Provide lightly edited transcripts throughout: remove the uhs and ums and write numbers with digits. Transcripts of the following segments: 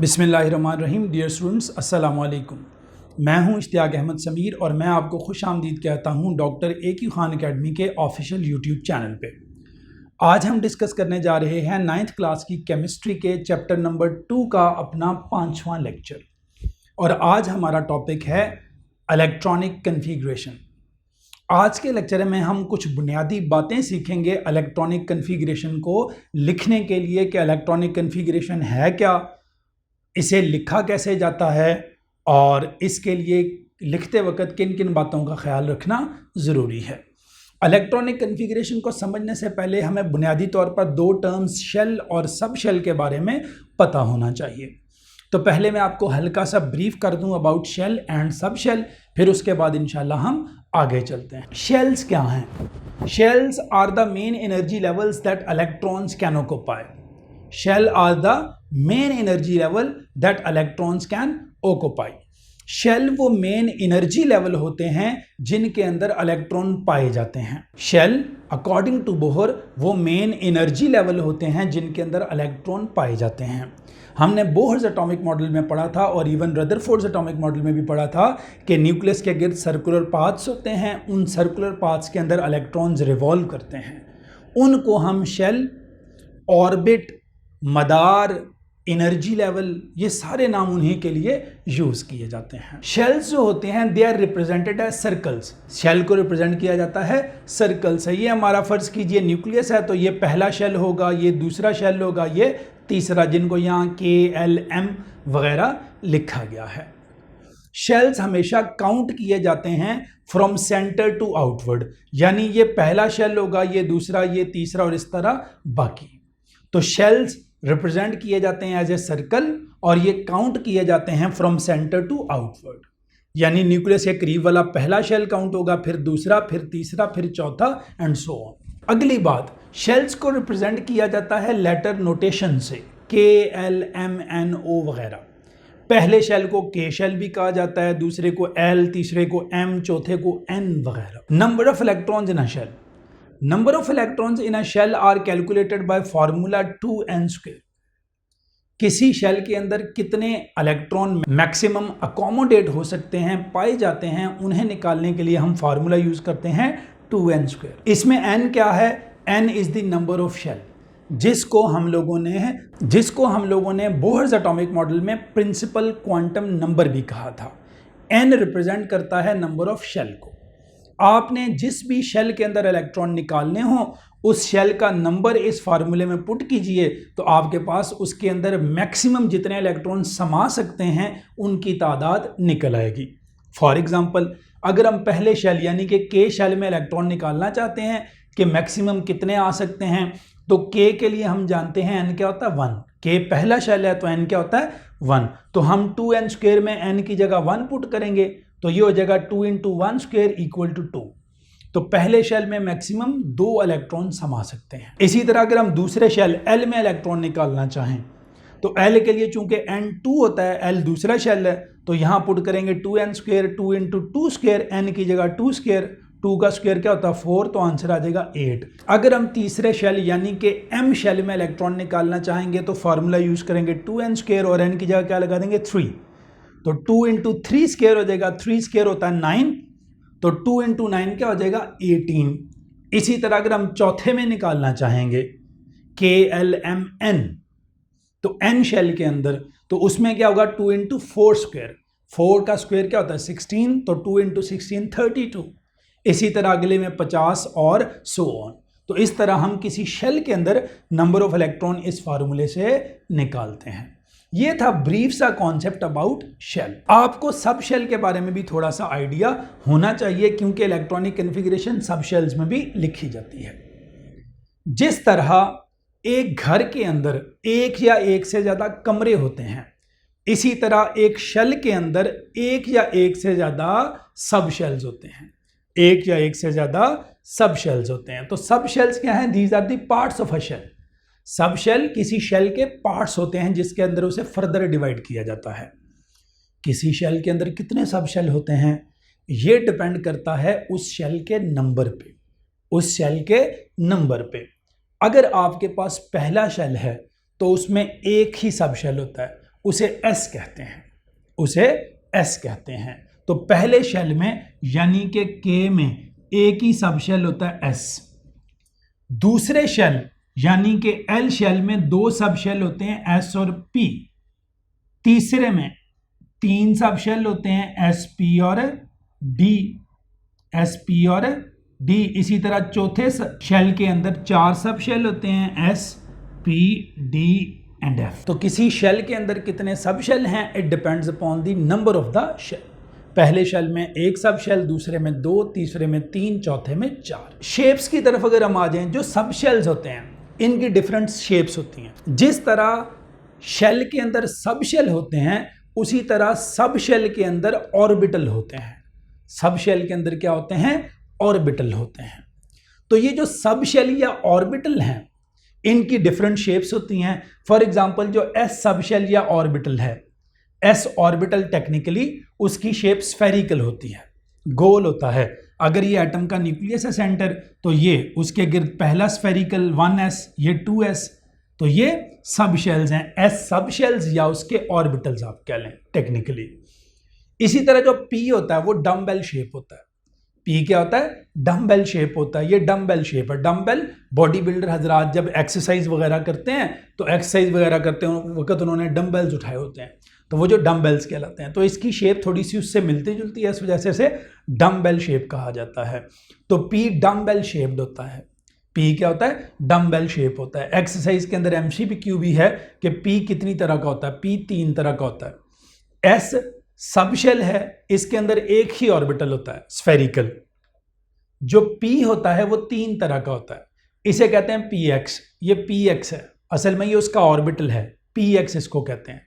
बिस्मिल्लाहिर्रहमानिर्रहीम। Dear students, अस्सलाम वालेकुम। मैं हूं इश्तियाक अहमद समीर और मैं आपको खुश आमदीद कहता हूं डॉक्टर ए.क्यू. खान अकेडमी के ऑफिशियल यूट्यूब चैनल पे। आज हम डिस्कस करने जा रहे हैं 9th क्लास की केमिस्ट्री के चैप्टर नंबर 2 का अपना 5वां लेक्चर। और आज हमारा टॉपिक है इलेक्ट्रॉनिक कन्फिग्रेशन। आज के लेक्चर में हम कुछ बुनियादी बातें सीखेंगे इलेक्ट्रॉनिक कन्फिग्रेशन को लिखने के लिए कि इलेक्ट्रॉनिक कन्फिग्रेशन है क्या, इसे लिखा कैसे जाता है और इसके लिए लिखते वक्त किन किन बातों का ख्याल रखना ज़रूरी है। इलेक्ट्रॉनिक कन्फिग्रेशन को समझने से पहले हमें बुनियादी तौर पर दो टर्म्स शेल और सब शेल के बारे में पता होना चाहिए। तो पहले मैं आपको हल्का सा ब्रीफ कर दूं about shell and sub shell, फिर उसके बाद इंशाल्लाह हम आगे चलते हैं। शेल्स क्या हैं? Shells are the main energy levels that electrons can occupy. Shell are the main energy level that electrons can occupy. Shell वो मेन एनर्जी लेवल होते हैं जिनके अंदर इलेक्ट्रॉन पाए जाते हैं। शेल अकॉर्डिंग टू बोहर वो मेन एनर्जी लेवल होते हैं जिनके अंदर इलेक्ट्रॉन पाए जाते हैं। हमने बोहर्स एटॉमिक मॉडल में पढ़ा था और इवन रदरफोर्ड्स एटॉमिक मॉडल में भी पढ़ा था कि न्यूक्लियस के गिर्द सर्कुलर पाथ्स होते हैं, उन सर्कुलर पाथ्स के अंदर इलेक्ट्रॉन्स रिवॉल्व करते हैं। उनको हम शेल, ऑर्बिट, मदार, एनर्जी लेवल, ये सारे नाम उन्हीं के लिए यूज किए जाते हैं। शेल्स जो होते हैं they are represented as circles. Shell को रिप्रेजेंट किया जाता है सर्कल से। ये हमारा फर्ज कीजिए न्यूक्लियस है तो ये पहला शेल होगा, ये दूसरा शेल होगा, ये तीसरा, जिनको यहाँ KLM वगैरह लिखा गया है। शेल्स हमेशा काउंट किए जाते हैं फ्रॉम सेंटर टू आउटवर्ड, यानी ये पहला शेल होगा, ये दूसरा, ये तीसरा और इस तरह बाकी। तो शेल्स रिप्रेजेंट किए जाते हैं एज ए सर्कल और ये काउंट किए जाते हैं फ्रॉम सेंटर टू आउटवर्ड, यानी न्यूक्लियस के करीब वाला पहला शेल काउंट होगा, फिर दूसरा, फिर तीसरा, फिर चौथा एंड सो ऑन। अगली बात, शेल्स को रिप्रेजेंट किया जाता है लेटर नोटेशन से, KLMNO वगैरह। पहले शेल को K शेल भी कहा जाता है, दूसरे को L, तीसरे को M, चौथे को N वगैरह। Number of electrons in a shell. Number of electrons in a shell are calculated by formula 2n²। किसी शेल के अंदर कितने इलेक्ट्रॉन मैक्सिमम अकोमोडेट हो सकते हैं, पाए जाते हैं, उन्हें निकालने के लिए हम फार्मूला यूज करते हैं 2n²। इसमें n क्या है? n is the number of shell, जिसको हम लोगों ने बोहर्स एटॉमिक मॉडल में प्रिंसिपल क्वांटम नंबर भी कहा था। n रिप्रेजेंट करता है नंबर ऑफ शेल को। आपने जिस भी शेल के अंदर इलेक्ट्रॉन निकालने हो उस शेल का नंबर इस फार्मूले में पुट कीजिए तो आपके पास उसके अंदर मैक्सिमम जितने इलेक्ट्रॉन समा सकते हैं उनकी तादाद निकल आएगी। फॉर एग्जांपल, अगर हम पहले शेल यानी कि K शेल में इलेक्ट्रॉन निकालना चाहते हैं कि मैक्सिमम कितने आ सकते हैं, तो K के लिए हम जानते हैं n क्या होता है 1। K पहला शेल है तो n क्या होता है 1। तो हम 2n² में n की जगह 1 पुट करेंगे तो ये हो जाएगा 2 × 1² = 2। तो पहले शेल में मैक्सिमम 2 इलेक्ट्रॉन समा सकते हैं। इसी तरह अगर हम दूसरे शेल L में इलेक्ट्रॉन निकालना चाहें तो L के लिए चूंकि N2 होता है, L दूसरा शेल है, तो यहां पुट करेंगे 2n², 2 × 2², n की जगह 2², 2 का स्क्वायर क्या होता है 4, तो आंसर आ जाएगा 8। अगर हम तीसरे शेल यानी कि M शेल में इलेक्ट्रॉन निकालना चाहेंगे तो फार्मूला यूज करेंगे 2n² और n की जगह क्या लगा देंगे 3, तो 2 × 3² हो जाएगा, 3² होता है 9, तो 2 × 9 क्या हो जाएगा 18। इसी तरह अगर हम चौथे में निकालना चाहेंगे KLMN, तो N शेल के अंदर, तो उसमें क्या होगा 2 × 4², 4 का स्क्वायर क्या होता है 16, तो 2 × 16 32। इसी तरह अगले में 50 और सो ऑन। तो इस तरह हम किसी शेल के अंदर नंबर ऑफ इलेक्ट्रॉन इस फार्मूले से निकालते हैं। ये था ब्रीफ सा कॉन्सेप्ट अबाउट शेल। आपको सब शेल के बारे में भी थोड़ा सा आइडिया होना चाहिए क्योंकि इलेक्ट्रॉनिक कन्फिग्रेशन सब शेल्स में भी लिखी जाती है। जिस तरह एक घर के अंदर एक या एक से ज्यादा कमरे होते हैं, इसी तरह एक शेल के अंदर एक या एक से ज्यादा सब शेल्स होते हैं। एक या एक से ज्यादा सब शेल्स होते हैं। तो सब शेल्स क्या हैं? These are the parts of a shell. Sub shell किसी शेल के पार्ट्स होते हैं जिसके अंदर उसे फर्दर डिवाइड किया जाता है। किसी शेल के अंदर कितने सब शेल होते हैं ये डिपेंड करता है उस शेल के नंबर पे, उस शेल के नंबर पे। अगर आपके पास पहला शेल है तो उसमें एक ही सब शेल होता है उसे एस कहते हैं, उसे एस कहते हैं। तो पहले शेल में यानी कि के में एक ही सब शेल होता है एस। दूसरे शेल यानी कि एल शेल में दो सब शेल होते हैं एस और पी। तीसरे में तीन सब शेल होते हैं एस पी और डी, एस पी और डी। इसी तरह चौथे शेल के अंदर चार सब शेल होते हैं S P D and F. तो किसी शेल के अंदर कितने सब शेल हैं, it depends upon the number of the shell. पहले शेल में एक सब शेल, दूसरे में दो, तीसरे में तीन, चौथे में चार। शेप्स की तरफ अगर हम आ जाएं, जो सब शेल्स होते हैं इनकी डिफरेंट शेप्स होती हैं। जिस तरह शेल के अंदर सब शेल होते हैं उसी तरह सब शेल के अंदर ऑर्बिटल होते हैं। सब शेल के अंदर क्या होते हैं, ऑर्बिटल होते हैं। तो ये जो सब शेल या ऑर्बिटल हैं इनकी डिफरेंट शेप्स होती हैं। फॉर एग्जांपल जो एस सब शेल या ऑर्बिटल है, एस ऑर्बिटल टेक्निकली उसकी शेप स्फेरिकल होती है, गोल होता है। अगर ये एटम का न्यूक्लियस है सेंटर, तो ये उसके गिर्द पहला स्फेरिकल 1s, ये 2s, तो ये सब शेल्स हैं, एस सब शेल्स या उसके ऑर्बिटल्स आप कह लें टेक्निकली। इसी तरह जो पी होता है वो डम्बेल शेप होता है। पी क्या होता है, डम्बेल शेप होता है। ये डम्बेल शेप है। डम्बेल बॉडी बिल्डर हजरात जब एक्सरसाइज वगैरह करते हैं तो एक्सरसाइज वगैरह करते हैं वक्त उन्होंने डम्बेल्स उठाए होते हैं, तो वो जो डम्बेल्स कहलाते हैं। तो इसकी शेप थोड़ी सी उससे मिलती जुलती है, इस वजह से इसे डम्बेल शेप कहा जाता है। तो पी डम्बेल शेप्ड होता है। पी क्या होता है, डम्बेल शेप होता है। एक्सरसाइज के अंदर एमसीक्यू भी है कि पी कितनी तरह का होता है, पी 3 तरह का होता है। एस सब शेल है, इसके अंदर एक ही ऑर्बिटल होता है स्फेरिकल। जो पी होता है वो 3 तरह का होता है, इसे कहते हैं पी एक्स। ये पी एक्स है, असल में ये उसका ऑर्बिटल है, पी एक्स इसको कहते हैं।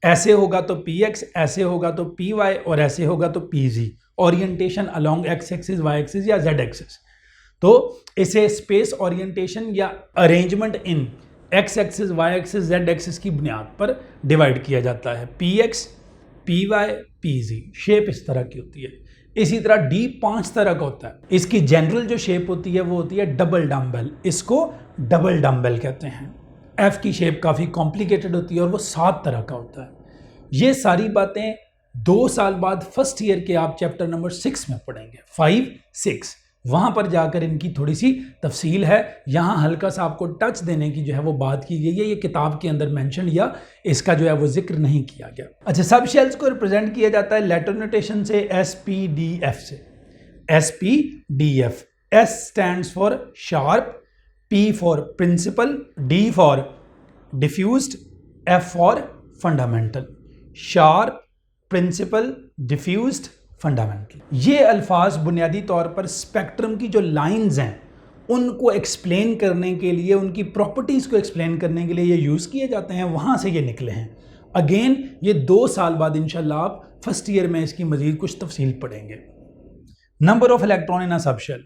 ऐसे होगा तो पी एक्स, ऐसे होगा तो पी वाई और ऐसे होगा तो P Z. Orientation along X axis, Y axis या जेड एक्सिस। तो इसे स्पेस ओरिएंटेशन या arrangement in X axis, Y axis, Z axis की बुनियाद पर डिवाइड किया जाता है। P X, P Y, P Z, shape इस तरह की होती है। इसी तरह डी 5 तरह का होता है। इसकी जनरल जो शेप होती है वो होती है डबल डम्बेल, इसको डबल डम्बेल कहते हैं। एफ की शेप काफ़ी कॉम्प्लिकेटेड होती है और वो 7 तरह का होता है। ये सारी बातें 2 साल बाद फर्स्ट ईयर के आप चैप्टर नंबर 6 में पढ़ेंगे, 5, 6। वहाँ पर जाकर इनकी थोड़ी सी तफसील है। यहाँ हल्का सा आपको टच देने की जो है वो बात की गई है, ये किताब के अंदर मेंशन या इसका जो है वो जिक्र नहीं किया गया। अच्छा, सब शेल्स को रिप्रेजेंट किया जाता है लेटर नोटेशन से, SPDF से। SPDF, S stands for sharp, P for principal, D for diffused, F for fundamental. Sharp, principal, diffused, fundamental. ये अल्फाज बुनियादी तौर पर स्पेक्ट्रम की जो लाइंस हैं उनको एक्सप्लेन करने के लिए, उनकी प्रॉपर्टीज़ को एक्सप्लेन करने के लिए ये यूज़ किए जाते हैं, वहाँ से ये निकले हैं। अगेन ये 2 साल बाद इंशाल्लाह आप फर्स्ट ईयर में इसकी मजीद कुछ तफसील पढ़ेंगे। Number of electron in a subshell,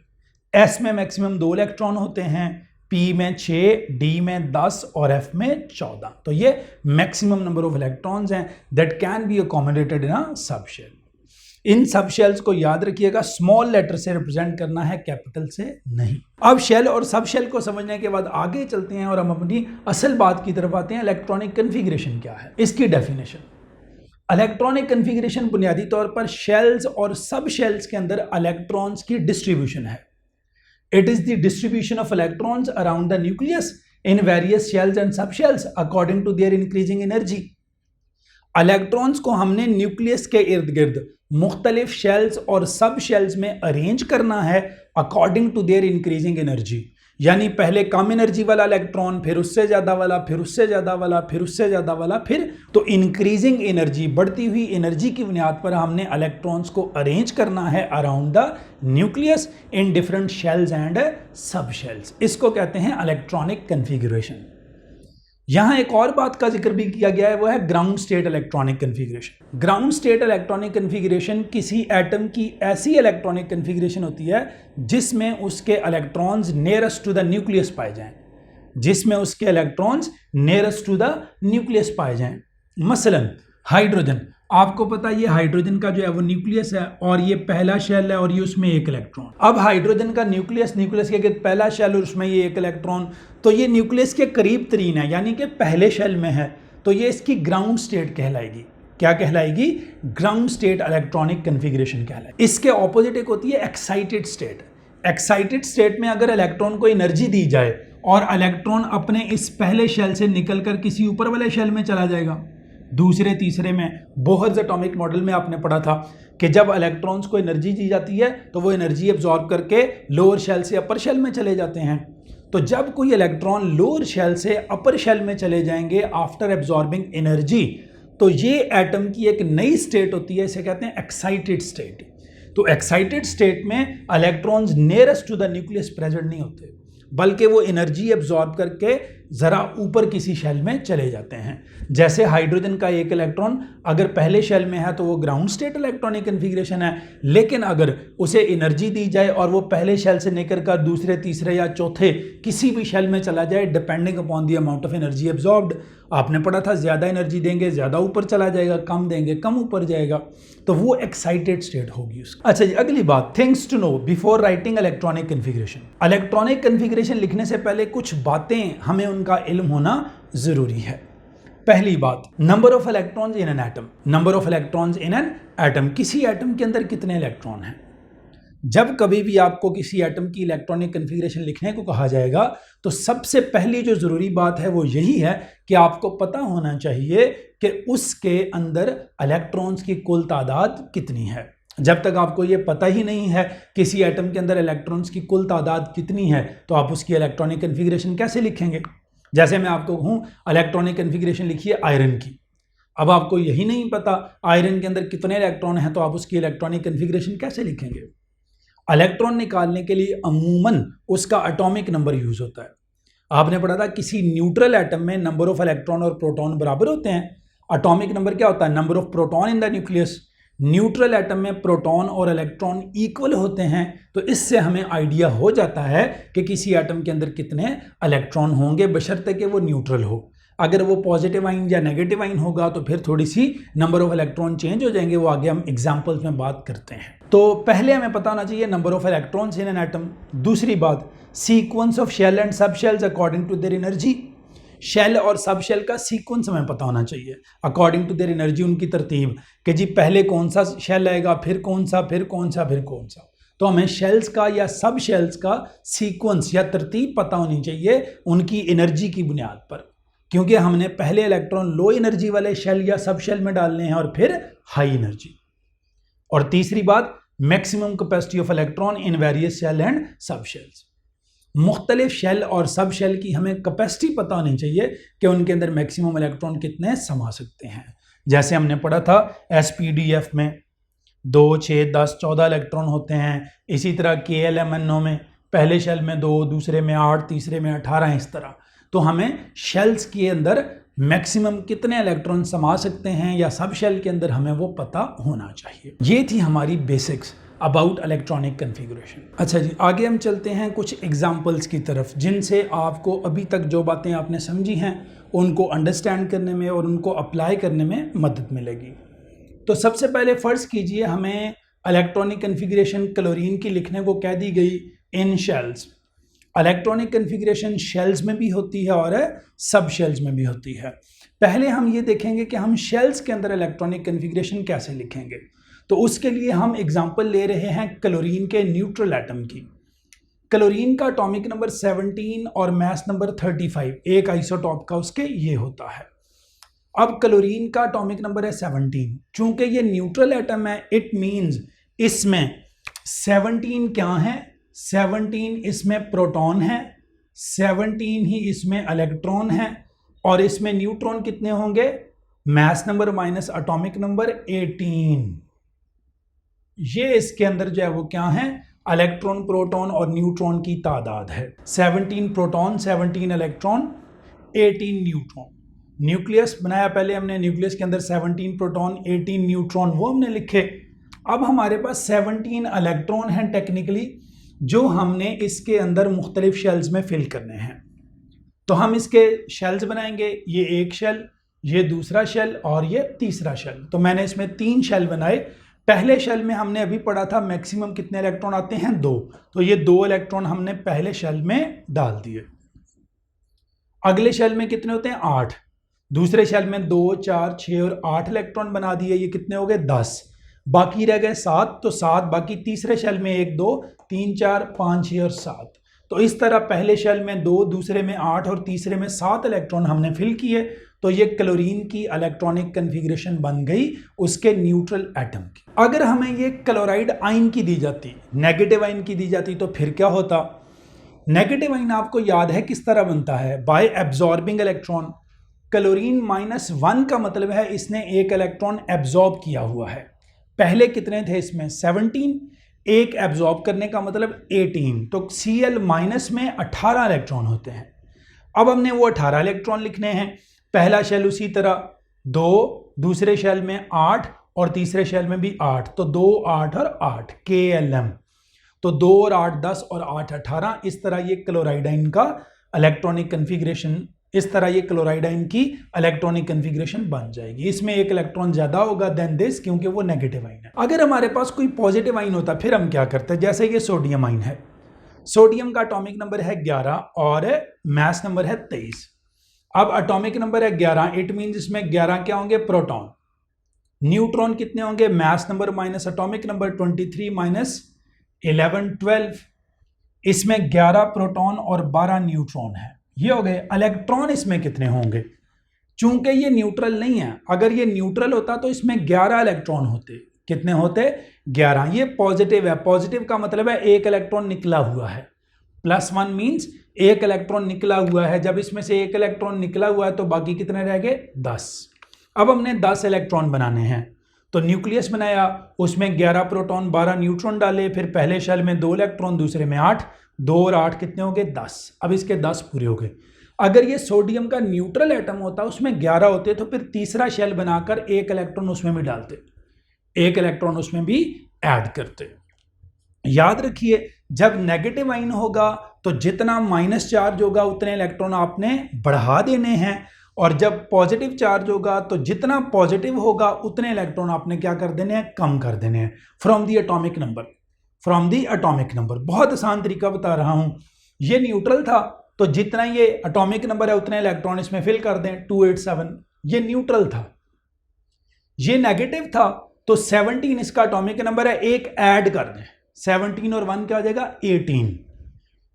S में मैक्सिमम 2 इलेक्ट्रॉन होते हैं, पी में 6, डी में 10 और एफ में 14। तो ये मैक्सिमम नंबर ऑफ इलेक्ट्रॉन्स हैं that can be accommodated in a subshell. इन सब शेल्स को याद रखिएगा, स्मॉल लेटर से रिप्रेजेंट करना है, कैपिटल से नहीं। अब शेल और सब शेल को समझने के बाद आगे चलते हैं और हम अपनी असल बात की तरफ आते हैं। इलेक्ट्रॉनिक कन्फिगरेशन क्या है, इसकी डेफिनेशन। इलेक्ट्रॉनिक कन्फिगरेशन बुनियादी तौर पर शेल्स और सब शेल्स के अंदर इलेक्ट्रॉन्स की डिस्ट्रीब्यूशन है। It is the distribution of electrons around the nucleus in various shells and sub shells according to their increasing energy. Electrons को हमने न्यूक्लियस के इर्द गिर्द मुख्तलिफ शेल्स और सब शेल्स में अरेंज करना है according to their increasing energy. यानी पहले कम एनर्जी वाला इलेक्ट्रॉन, फिर उससे ज़्यादा वाला, फिर उससे ज़्यादा वाला, फिर उससे ज़्यादा वाला, फिर तो इंक्रीजिंग एनर्जी, बढ़ती हुई एनर्जी की बुनियाद पर हमने इलेक्ट्रॉन्स को अरेंज करना है around the nucleus in different shells and sub shells. इसको कहते हैं इलेक्ट्रॉनिक कन्फिगरेशन। यहां एक और बात का जिक्र भी किया गया है, वो है ground state electronic configuration. Ground state electronic configuration किसी एटम की ऐसी इलेक्ट्रॉनिक कन्फिगरेशन होती है जिसमें उसके electrons nearest to the nucleus पाए जाएं, जिसमें उसके electrons nearest to the nucleus पाए जाएं। मसलन हाइड्रोजन, आपको पता है ये हाइड्रोजन का जो है वो न्यूक्लियस है और ये पहला शेल है और ये उसमें एक इलेक्ट्रॉन। अब हाइड्रोजन का न्यूक्लियस के गिर्द पहला शेल और उसमें ये एक इलेक्ट्रॉन, तो ये न्यूक्लियस के करीब तरीन है, यानी कि पहले शेल में है। तो ये इसकी ग्राउंड स्टेट कहलाएगी। क्या कहलाएगी? ग्राउंड स्टेट इलेक्ट्रॉनिक कन्फिग्रेशन कहलाएगी। इसके ऑपोजिट एक होती है एक्साइटेड स्टेट। एक्साइटेड स्टेट में अगर इलेक्ट्रॉन को एनर्जी दी जाए और इलेक्ट्रॉन अपने इस पहले शेल से निकलकर किसी ऊपर वाले शेल में चला जाएगा, दूसरे तीसरे में। बोहर्स एटॉमिक मॉडल में आपने पढ़ा था कि जब इलेक्ट्रॉन्स को एनर्जी दी जाती है तो वो एनर्जी एब्जॉर्ब करके लोअर शेल से अपर शेल में चले जाते हैं। तो जब कोई इलेक्ट्रॉन लोअर शेल से अपर शेल में चले जाएंगे आफ्टर एब्जॉर्बिंग एनर्जी, तो ये एटम की एक नई स्टेट होती है, इसे कहते हैं एक्साइटेड स्टेट। तो एक्साइटेड स्टेट में electrons nearest to the nucleus present नहीं होते, बल्कि वो एनर्जी एब्जॉर्ब करके ज़रा ऊपर किसी शेल में चले जाते हैं। जैसे हाइड्रोजन का एक इलेक्ट्रॉन अगर पहले शेल में है तो वो ग्राउंड स्टेट इलेक्ट्रॉनिक कन्फिग्रेशन है, लेकिन अगर उसे एनर्जी दी जाए और वो पहले शेल से निकल कर दूसरे तीसरे या चौथे किसी भी शेल में चला जाए, depending upon the amount of energy absorbed. आपने पढ़ा था ज़्यादा एनर्जी देंगे ज़्यादा ऊपर चला जाएगा, कम देंगे कम ऊपर जाएगा, तो वो एक्साइटेड स्टेट होगी उसकी। अच्छा जी, अगली बात, things to know before writing electronic configuration. Electronic configuration लिखने से पहले कुछ बातें हमें उनका इल्म होना ज़रूरी है। पहली बात, number of electrons in an atom. Number of electrons in an atom, किसी एटम के अंदर कितने इलेक्ट्रॉन हैं। जब कभी भी आपको किसी एटम की इलेक्ट्रॉनिक कन्फिग्रेशन लिखने को कहा जाएगा तो सबसे पहली जो ज़रूरी बात है वो यही है कि आपको पता होना चाहिए कि उसके अंदर इलेक्ट्रॉन्स की कुल तादाद कितनी है। जब तक आपको ये पता ही नहीं है किसी एटम के अंदर इलेक्ट्रॉन्स की कुल तादाद कितनी है, तो आप उसकी इलेक्ट्रॉनिक कन्फिग्रेशन कैसे लिखेंगे। जैसे मैं आपको कहूँ इलेक्ट्रॉनिक कन्फिग्रेशन लिखिए आयरन की, अब आपको यही नहीं पता आयरन के अंदर कितने इलेक्ट्रॉन हैं, तो आप उसकी इलेक्ट्रॉनिक कन्फिग्रेशन कैसे लिखेंगे। इलेक्ट्रॉन निकालने के लिए अमूमन उसका एटॉमिक नंबर यूज होता है। आपने पढ़ा था किसी न्यूट्रल एटम में नंबर ऑफ इलेक्ट्रॉन और प्रोटॉन बराबर होते हैं। एटॉमिक नंबर क्या होता है? Number of proton in the nucleus. Neutral atom में प्रोटॉन और इलेक्ट्रॉन इक्वल होते हैं, तो इससे हमें आइडिया हो जाता है कि किसी एटम के अंदर कितने इलेक्ट्रॉन होंगे, बशर्ते कि वो न्यूट्रल हो। अगर वो पॉजिटिव आइन या नेगेटिव आइन होगा तो फिर थोड़ी सी नंबर ऑफ इलेक्ट्रॉन चेंज हो जाएंगे, वो आगे हम एग्जांपल्स में बात करते हैं। तो पहले हमें पता होना चाहिए number of electrons in an atom. दूसरी बात, sequence of shell and sub shells according to their energy. Shell और सब शेल का सीक्वेंस हमें पता होना चाहिए अकॉर्डिंग टू देयर एनर्जी, उनकी तरतीब कि जी पहले कौन सा शेल आएगा, फिर कौन सा, फिर कौन सा, फिर कौन सा। तो हमें शेल्स का या सब शेल्स का सीक्वेंस या तरतीब पता होनी चाहिए उनकी एनर्जी की बुनियाद पर, क्योंकि हमने पहले इलेक्ट्रॉन लो एनर्जी वाले शेल या सब शेल में डालने हैं और फिर हाई एनर्जी। और तीसरी बात, maximum capacity of electron in various shell and sub shells. मुख्तलिफ शेल और सब शेल की हमें कैपेसिटी पता होनी चाहिए कि उनके अंदर मैक्सिमम इलेक्ट्रॉन कितने समा सकते हैं। जैसे हमने पढ़ा था SPDF में 2, 6, 10, 14 इलेक्ट्रॉन होते हैं। इसी तरह KLMNO में पहले शेल में 2, दूसरे में 8, तीसरे में 18, इस तरह। तो हमें शेल्स के अंदर मैक्सिमम कितने इलेक्ट्रॉन समा सकते हैं या सब शेल के अंदर हमें वो पता होना चाहिए। ये थी हमारी बेसिक्स अबाउट इलेक्ट्रॉनिक कन्फिग्रेशन। अच्छा जी, आगे हम चलते हैं कुछ एग्जांपल्स की तरफ, जिनसे आपको अभी तक जो बातें आपने समझी हैं उनको अंडरस्टैंड करने में और उनको अप्लाई करने में मदद मिलेगी। तो सबसे पहले फ़र्ज़ कीजिए हमें इलेक्ट्रॉनिक कन्फिग्रेशन क्लोरीन की लिखने को कह दी गई इन शेल्स। इलेक्ट्रॉनिक कन्फिग्रेशन शेल्स में भी होती है और सब शेल्स में भी होती है। पहले हम ये देखेंगे कि हम शेल्स के अंदर इलेक्ट्रॉनिक कन्फिग्रेशन कैसे लिखेंगे। तो उसके लिए हम एग्जांपल ले रहे हैं क्लोरीन के न्यूट्रल एटम की। क्लोरीन का एटॉमिक नंबर 17 और मास नंबर 35, एक आइसोटॉप का उसके ये होता है। अब क्लोरीन का एटॉमिक नंबर है 17। चूंकि ये न्यूट्रल एटम है, इट मींस इसमें 17 क्या है? 17 इसमें प्रोटॉन है, 17 ही इसमें इलेक्ट्रॉन है, और इसमें न्यूट्रॉन कितने होंगे? Mass number minus atomic number 18। ये इसके अंदर जो है वो क्या है? इलेक्ट्रॉन, प्रोटॉन और न्यूट्रॉन की तादाद है। 17 प्रोटॉन, 17 इलेक्ट्रॉन, 18 न्यूट्रॉन। न्यूक्लियस बनाया पहले हमने, न्यूक्लियस के अंदर 17 प्रोटॉन, 18 न्यूट्रॉन, वो हमने लिखे। अब हमारे पास 17 इलेक्ट्रॉन हैं टेक्निकली, जो हमने इसके अंदर मुख्तलिफ शेल्स में फिल करने हैं। तो हम इसके शेल्स बनाएंगे, ये एक शेल, ये दूसरा शेल और ये तीसरा शेल। तो मैंने इसमें 3 शेल बनाए। पहले शेल में हमने अभी पढ़ा था मैक्सिमम कितने इलेक्ट्रॉन आते हैं? 2। तो ये 2 इलेक्ट्रॉन हमने पहले शेल में डाल दिए। अगले शेल में कितने होते हैं? 8। दूसरे शेल में 2 4 6 और 8 इलेक्ट्रॉन बना दिए, ये कितने हो गए 10, बाकी रह गए 7, तो 7 बाकी तीसरे शेल में 1 2 3 4 5 6 और 7। तो इस तरह पहले शेल में 2, दूसरे में 8 और तीसरे में 7 इलेक्ट्रॉन हमने फिल किए। तो ये क्लोरीन की इलेक्ट्रॉनिक कन्फिग्रेशन बन गई उसके न्यूट्रल एटम की। अगर हमें ये क्लोराइड आयन की दी जाती, नेगेटिव आयन की दी जाती, तो फिर क्या होता? नेगेटिव आयन आपको याद है किस तरह बनता है? Bye absorbing electron. क्लोरीन -1 का मतलब है इसने एक इलेक्ट्रॉन एब्जॉर्ब किया हुआ है। पहले कितने थे इसमें? 17। एक एब्जॉर्ब करने का मतलब 18, तो Cl- में 18 इलेक्ट्रॉन होते हैं। अब हमने वो 18 इलेक्ट्रॉन लिखने हैं। पहला शेल उसी तरह 2, दूसरे शेल में 8 और तीसरे शेल में भी 8, तो 2 8 और 8 KLM। तो 2 और 8 10 और 8 18। इस तरह ये क्लोराइड आयन का इलेक्ट्रॉनिक कन्फिग्रेशन, इस तरह ये क्लोराइड आयन की इलेक्ट्रॉनिक कन्फिग्रेशन बन जाएगी। इसमें एक इलेक्ट्रॉन ज्यादा होगा देन दिस, क्योंकि वो नेगेटिव आयन है। अगर हमारे पास कोई पॉजिटिव आयन होता फिर हम क्या करते हैं? जैसे ये सोडियम आयन है, सोडियम का एटॉमिक नंबर है 11 और मास नंबर है 23। अब एटॉमिक नंबर है 11, इट मींस इसमें 11 क्या होंगे? प्रोटॉन। न्यूट्रॉन कितने होंगे? Mass number minus atomic number 23 minus 11 12। इसमें 11 प्रोटॉन और 12 न्यूट्रॉन है। ये हो गए। इलेक्ट्रॉन इसमें कितने होंगे? चूंकि ये न्यूट्रल नहीं है, अगर ये न्यूट्रल होता तो इसमें 11 इलेक्ट्रॉन होते। कितने होते? 11। ये पॉजिटिव है, पॉजिटिव का मतलब है एक इलेक्ट्रॉन निकला हुआ है। +1 मींस एक इलेक्ट्रॉन निकला हुआ है। जब इसमें से एक इलेक्ट्रॉन निकला हुआ है तो बाकी कितने रह गए? 10। अब हमने 10 इलेक्ट्रॉन बनाने हैं, तो न्यूक्लियस बनाया, उसमें 11 प्रोटॉन 12 न्यूट्रॉन डाले, फिर पहले शेल में 2 इलेक्ट्रॉन, दूसरे में 8, 2 और 8 कितने हो गए? 10। अब इसके 10 पूरे हो गए। अगर ये सोडियम का न्यूट्रल एटम होता, उसमें 11 होते, तो फिर तीसरा शेल बनाकर एक इलेक्ट्रॉन उसमें भी डालते, एक इलेक्ट्रॉन उसमें भी ऐड करते। याद रखिए, जब नेगेटिव आयन होगा तो जितना माइनस चार्ज होगा उतने इलेक्ट्रॉन आपने बढ़ा देने हैं, और जब पॉजिटिव चार्ज होगा तो जितना पॉजिटिव होगा उतने इलेक्ट्रॉन आपने क्या कर देने हैं? कम कर देने हैं। From the atomic number, from the atomic number. बहुत आसान तरीका बता रहा हूं। ये न्यूट्रल था तो जितना ये एटॉमिक नंबर है उतने इलेक्ट्रॉन इसमें फिल कर दें, 287। ये न्यूट्रल था। ये नेगेटिव था तो 17 इसका एटॉमिक नंबर है, एक ऐड कर दें, 17 और 1 क्या हो जाएगा? 18।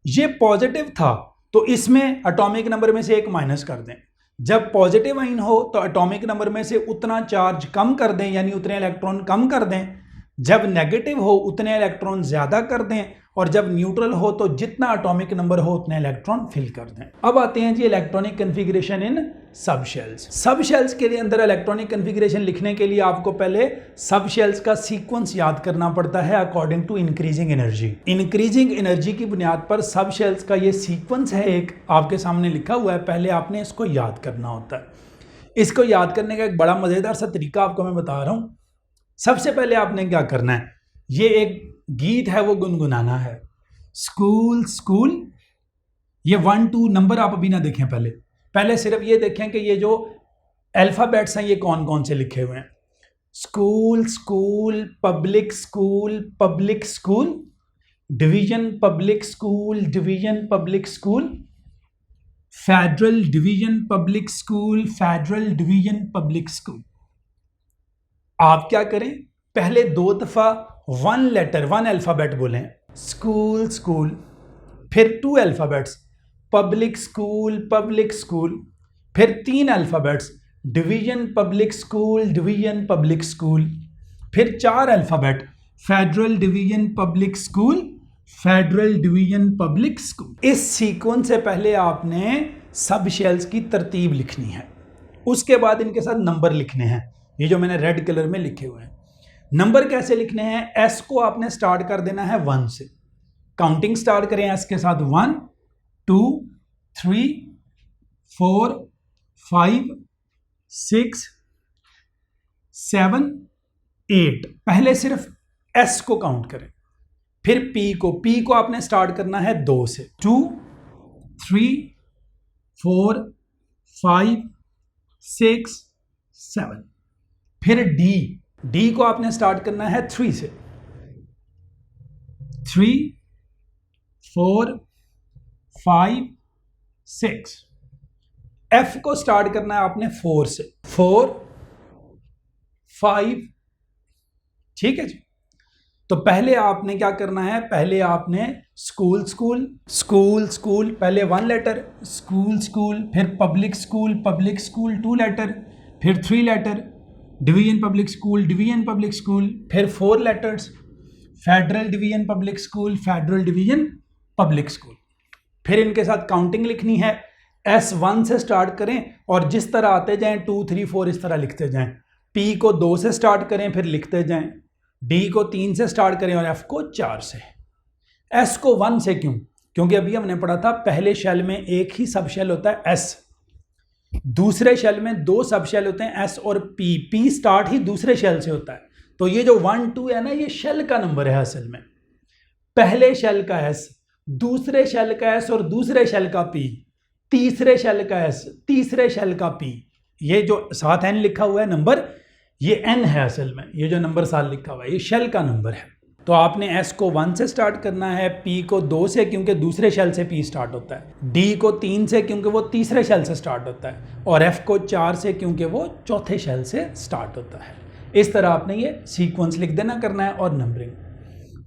ये पॉजिटिव था तो इसमें एटॉमिक नंबर में से एक माइनस कर दें। जब पॉजिटिव आयन हो तो एटॉमिक नंबर में से उतना चार्ज कम कर दें, यानी उतने इलेक्ट्रॉन कम कर दें। जब नेगेटिव हो उतने इलेक्ट्रॉन ज्यादा कर दें, और जब न्यूट्रल हो तो जितना एटॉमिक नंबर हो उतने इलेक्ट्रॉन फिल कर दें। अब आते हैं जी इलेक्ट्रॉनिक कन्फिग्रेशन इन सब शेल्स। सब शेल्स के लिए अंदर इलेक्ट्रॉनिक कन्फिग्रेशन लिखने के लिए आपको पहले सब शेल्स का सीक्वेंस याद करना पड़ता है according to increasing energy. Increasing energy की बुनियाद पर सब शेल्स का ये सीक्वेंस है, एक आपके सामने लिखा हुआ है, पहले आपने इसको याद करना होता है। इसको याद करने का एक बड़ा मजेदार सा तरीका आपको मैं बता रहा हूं। सबसे पहले आपने क्या करना है, ये एक गीत है वो गुनगुनाना है, स्कूल स्कूल। ये 1 2 नंबर आप अभी ना देखें, पहले सिर्फ ये देखें कि ये जो अल्फाबेट्स हैं ये कौन कौन से लिखे हुए हैं। School school, public school, public school, division public school, division public school, federal division public school, federal division public school. आप क्या करें, पहले 2 दफा 1 लेटर 1 अल्फाबेट बोलें, स्कूल स्कूल, फिर 2 alphabets, public school public school, फिर 3 alphabets, division public school, division public school, फिर 4 alphabet, federal division public school, federal division public school. इस सीक्वेंस से पहले आपने सब शेल्स की तरतीब लिखनी है, उसके बाद इनके साथ नंबर लिखने हैं, ये जो मैंने रेड कलर में लिखे हुए हैं। नंबर कैसे लिखने हैं? एस को आपने स्टार्ट कर देना है 1 से, काउंटिंग स्टार्ट करें एस के साथ, 1 2 3 4 5 6 7 8। पहले सिर्फ एस को काउंट करें, फिर पी को आपने स्टार्ट करना है 2 से, 2 3 4 5 6 7। फिर डी को आपने स्टार्ट करना है 3 से, 3 4 5 6। एफ को स्टार्ट करना है आपने 4 से, 4 5, ठीक है जी। तो पहले आपने क्या करना है, पहले आपने स्कूल स्कूल स्कूल स्कूल, पहले 1 लेटर स्कूल स्कूल, फिर पब्लिक स्कूल 2 लेटर, फिर 3 लेटर डिवीजन पब्लिक स्कूल, फिर 4 letters federal division public school, federal division public school. फिर इनके साथ काउंटिंग लिखनी है, S1 से स्टार्ट करें और जिस तरह आते जाएं 2 3 4 इस तरह लिखते जाएं। P को 2 से स्टार्ट करें फिर लिखते जाएं, D को 3 से स्टार्ट करें और F को 4 से। S को 1 से क्यों? क्योंकि अभी हमने पढ़ा था पहले शेल में एक ही सब शेल होता है S, दूसरे शेल में 2 सब शेल होते हैं S और P। P स्टार्ट ही दूसरे शेल से होता है, तो ये जो 1 2 है ना, ये शेल का नंबर है असल में। पहले शेल का S, दूसरे शेल का S और दूसरे शेल का P, तीसरे शेल का S, तीसरे शेल का P। ये जो साथ N लिखा हुआ है नंबर, ये N है असल में। ये जो नंबर साथ लिखा हुआ है ये शेल का नंबर है। तो आपने S को 1 से स्टार्ट करना है, P को 2 से क्योंकि दूसरे शेल से P स्टार्ट होता है, D को 3 से क्योंकि वो तीसरे शेल से स्टार्ट होता है, और F को 4 से क्योंकि वो चौथे शेल से स्टार्ट होता है। इस तरह आपने ये सीक्वेंस लिख देना करना है और नंबरिंग।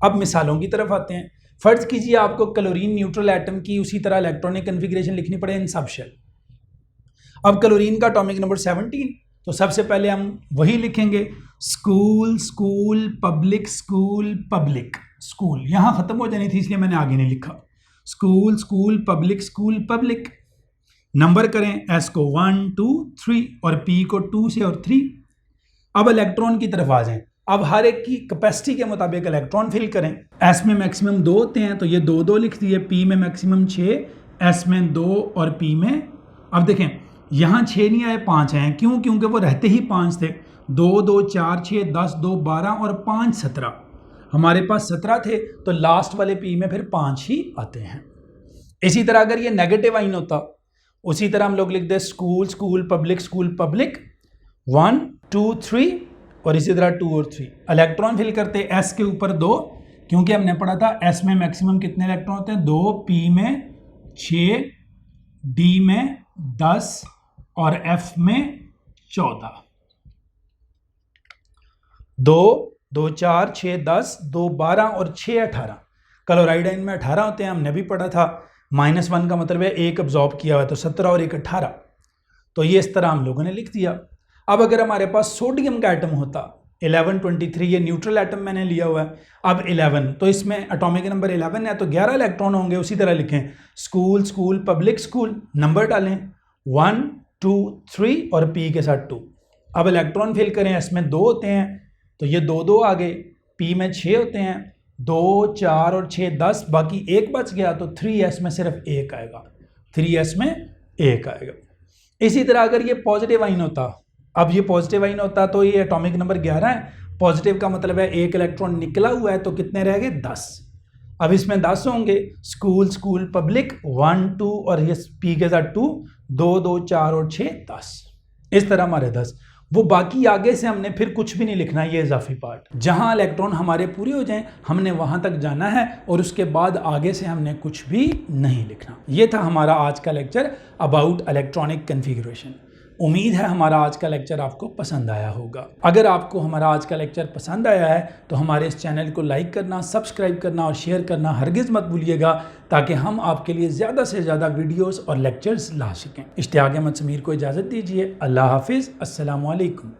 अब मिसालों की तरफ आते हैं। फर्ज कीजिए आपको क्लोरीन न्यूट्रल एटम की उसी तरह इलेक्ट्रॉनिक कन्फिग्रेशन लिखनी पड़े इन सब शेल। अब क्लोरीन का एटॉमिक नंबर 17, तो सबसे पहले हम वही लिखेंगे, school school public school public school. यहां खत्म हो जानी थी इसलिए मैंने आगे नहीं लिखा। School school public. नंबर करें S को 1 2 3 और P को 2 से और 3। अब इलेक्ट्रॉन की तरफ आ जाएं। अब हर एक की कैपेसिटी के मुताबिक इलेक्ट्रॉन फिल करें। S में मैक्सिमम 2 होते हैं तो ये 2 2 लिख दिए, P में मैक्सिमम 6, S में 2 और P में, अब देखें यहाँ 6 नहीं आए 5 आए, क्यों? क्योंकि वो रहते ही 5 थे। 2 2 4 6 10 2 12 और 5 17, हमारे पास 17 थे तो लास्ट वाले P में फिर 5 ही आते हैं। इसी तरह अगर ये नेगेटिव आइन होता, उसी तरह हम लोग लिखते स्कूल स्कूल पब्लिक 1 2 3 और इसी तरह 2 और 3। इलेक्ट्रॉन फिल करते S के ऊपर 2, क्योंकि हमने पढ़ा था S में मैक्सिमम कितने इलेक्ट्रॉन होते हैं, 2, P में 6, D में 10 और F में 14। 2 2 4 6 10 2 12 और 6 18। क्लोराइड आयन में 18 होते हैं, हमने भी पढ़ा था। -1 का मतलब है 1 अब्जॉर्ब किया हुआ है, तो 17 और 1 18। तो ये इस तरह हम लोगों ने लिख दिया। अब अगर हमारे पास सोडियम का एटम होता 11 23, ये न्यूट्रल एटम मैंने लिया हुआ है। अब 11, तो इसमें एटॉमिक नंबर 11 है तो 11 इलेक्ट्रॉन होंगे। उसी तरह लिखें school school public school, number डालें 1 2 3 और P के साथ 2। अब इलेक्ट्रॉन फिल करें, S में 2 होते हैं तो ये 2 2 आ गए, P में 6 होते हैं, 2 4 और 6 10, बाकी 1 बच गया तो 3S में सिर्फ 1 आएगा, 3S में 1 आएगा। इसी तरह अगर ये पॉजिटिव आइन होता, अब ये पॉजिटिव आइन होता तो ये एटॉमिक नंबर 11 है, पॉजिटिव का मतलब है 1 इलेक्ट्रॉन निकला हुआ है तो कितने रह गए 10। अब इसमें 10 होंगे, स्कूल स्कूल पब्लिक 1 2 और ये P के साथ 2 2 2 4 और 6 10, इस तरह हमारे 10। वो बाकी आगे से हमने फिर कुछ भी नहीं लिखना, ये इजाफी पार्ट। जहां इलेक्ट्रॉन हमारे पूरे हो जाएं हमने वहां तक जाना है और उसके बाद आगे से हमने कुछ भी नहीं लिखना। ये था हमारा आज का लेक्चर अबाउट इलेक्ट्रॉनिक कन्फिगरेशन। उम्मीद है हमारा आज का लेक्चर आपको पसंद आया होगा। अगर आपको हमारा आज का लेक्चर पसंद आया है तो हमारे इस चैनल को लाइक करना, सब्सक्राइब करना और शेयर करना हरगिज़ मत भूलिएगा, ताकि हम आपके लिए ज़्यादा से ज़्यादा वीडियोस और लेक्चर्स ला सकें। इश्तियाक अहमद समीर को इजाज़त दीजिए। अल्लाह हाफिज़। अस्सलामु अलैकुम।